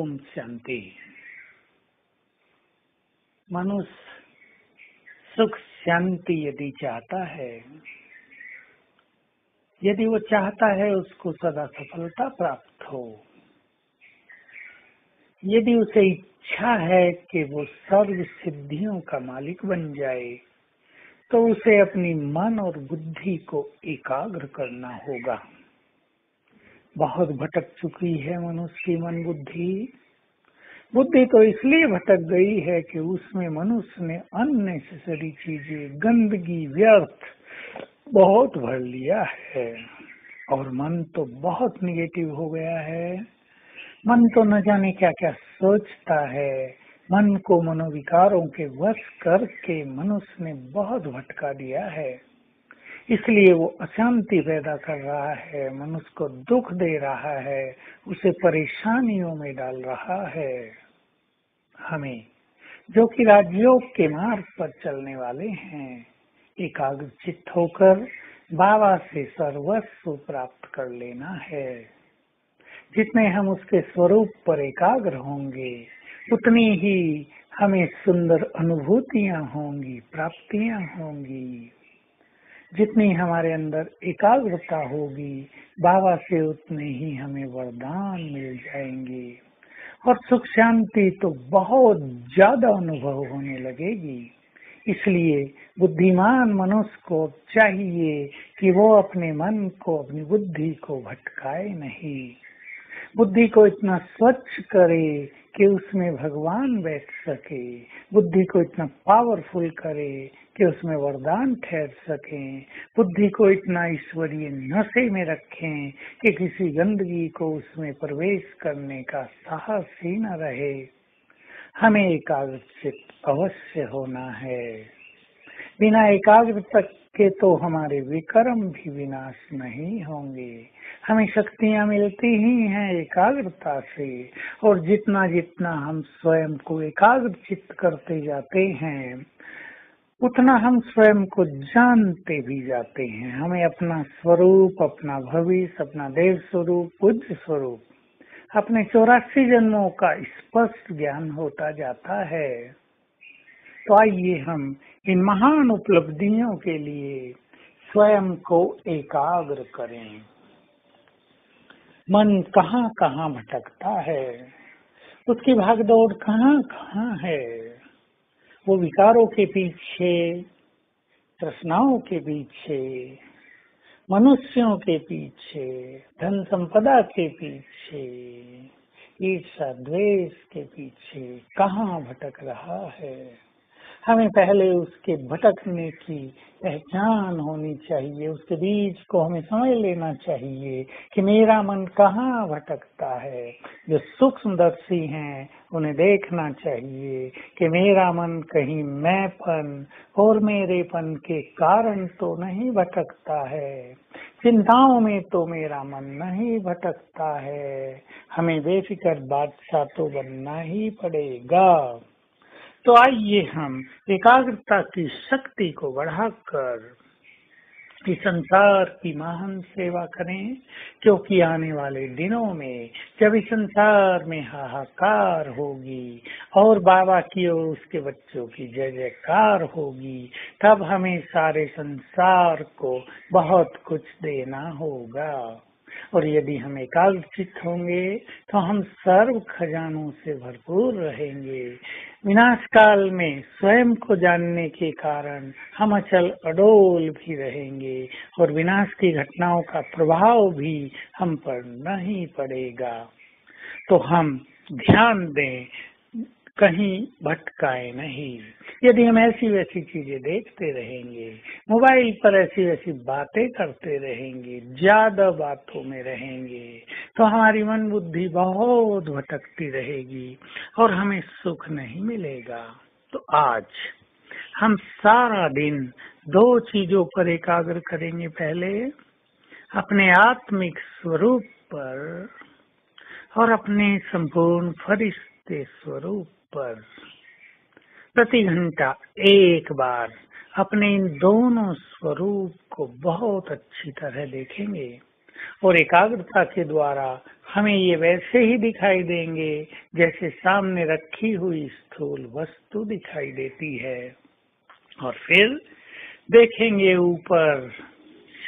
ओम शांति। मनुष्य सुख शांति यदि चाहता है, यदि वो चाहता है उसको सदा सफलता प्राप्त हो, यदि उसे इच्छा है कि वो सर्व सिद्धियों का मालिक बन जाए, तो उसे अपनी मन और बुद्धि को एकाग्र करना होगा। बहुत भटक चुकी है मनुष्य की मन बुद्धि तो इसलिए भटक गई है कि उसमें मनुष्य ने अननेसेसरी चीजें, गंदगी, व्यर्थ बहुत भर लिया है और मन तो बहुत निगेटिव हो गया है। मन तो न जाने क्या क्या सोचता है। मन को मनोविकारों के वश करके मनुष्य ने बहुत भटका दिया है, इसलिए वो अशांति पैदा कर रहा है, मनुष्य को दुख दे रहा है, उसे परेशानियों में डाल रहा है। हमें जो कि राजयोग के मार्ग पर चलने वाले हैं, एकाग्र चित्त होकर बाबा से सर्वस्व प्राप्त कर लेना है। जितने हम उसके स्वरूप पर एकाग्र होंगे, उतनी ही हमें सुंदर अनुभूतियां होंगी, प्राप्तियां होंगी। जितनी हमारे अंदर एकाग्रता होगी, बाबा से उतने ही हमें वरदान मिल जाएंगे और सुख शांति तो बहुत ज्यादा अनुभव होने लगेगी। इसलिए बुद्धिमान मनुष्य को चाहिए कि वो अपने मन को, अपनी बुद्धि को भटकाए नहीं। बुद्धि को इतना स्वच्छ करे कि उसमें भगवान बैठ सके, बुद्धि को इतना पावरफुल करे कि उसमें वरदान ठहर सके, बुद्धि को इतना ईश्वरीय नशे में रखें कि किसी गंदगी को उसमें प्रवेश करने का साहस ही न रहे। हमें एकाग्रचित अवश्य होना है। बिना एकाग्रता के तो हमारे विकर्म भी विनाश नहीं होंगे। हमें शक्तियां मिलती ही हैं एकाग्रता से, और जितना जितना हम स्वयं को एकाग्र चित्त करते जाते हैं, उतना हम स्वयं को जानते भी जाते हैं। हमें अपना स्वरूप, अपना भविष्य, अपना देव स्वरूप, पूज्य स्वरूप, अपने 84 जन्मों का स्पष्ट ज्ञान होता जाता है। तो आइए हम इन महान उपलब्धियों के लिए स्वयं को एकाग्र करें। मन कहाँ कहाँ भटकता है, उसकी भागदौड़ कहाँ कहाँ है। वो विकारों के पीछे, तृष्णाओं के पीछे, मनुष्यों के पीछे, धन संपदा के पीछे, ईर्ष्या द्वेष के पीछे कहाँ भटक रहा है। हमें पहले उसके भटकने की पहचान होनी चाहिए, उसके बीज को हमें समझ लेना चाहिए कि मेरा मन कहाँ भटकता है। जो सूक्ष्मदर्शी हैं उन्हें देखना चाहिए कि मेरा मन कहीं मैंपन और मेरेपन के कारण तो नहीं भटकता है, चिंताओं में तो मेरा मन नहीं भटकता है। हमें बेफिक्र बादशाह तो बनना ही पड़ेगा। तो आइए हम एकाग्रता की शक्ति को बढ़ाकर इस संसार की महान सेवा करें, क्योंकि आने वाले दिनों में जब इस संसार में हाहाकार होगी और बाबा की और उसके बच्चों की जय जयकार होगी, तब हमें सारे संसार को बहुत कुछ देना होगा। और यदि हम एकाग्रचित होंगे तो हम सर्व खजानों से भरपूर रहेंगे। विनाश काल में स्वयं को जानने के कारण हम अचल अडोल भी रहेंगे और विनाश की घटनाओं का प्रभाव भी हम पर नहीं पड़ेगा। तो हम ध्यान दें, कहीं भटकाए नहीं। यदि हम ऐसी वैसी चीजें देखते रहेंगे, मोबाइल पर ऐसी वैसी बातें करते रहेंगे, ज्यादा बातों में रहेंगे, तो हमारी मन बुद्धि बहुत भटकती रहेगी और हमें सुख नहीं मिलेगा। तो आज हम सारा दिन 2 चीजों पर एकाग्र करेंगे। पहले अपने आत्मिक स्वरूप पर और अपने संपूर्ण फरिश्ते स्वरूप पर। प्रति घंटा एक बार अपने इन दोनों स्वरूप को बहुत अच्छी तरह देखेंगे और एकाग्रता के द्वारा हमें ये वैसे ही दिखाई देंगे जैसे सामने रखी हुई स्थूल वस्तु दिखाई देती है। और फिर देखेंगे ऊपर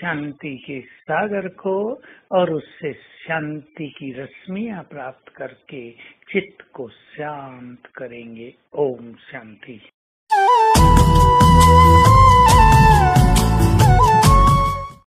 शांति के सागर को और उससे शांति की रश्मियां प्राप्त करके चित्त को शांत करेंगे। ओम शांति।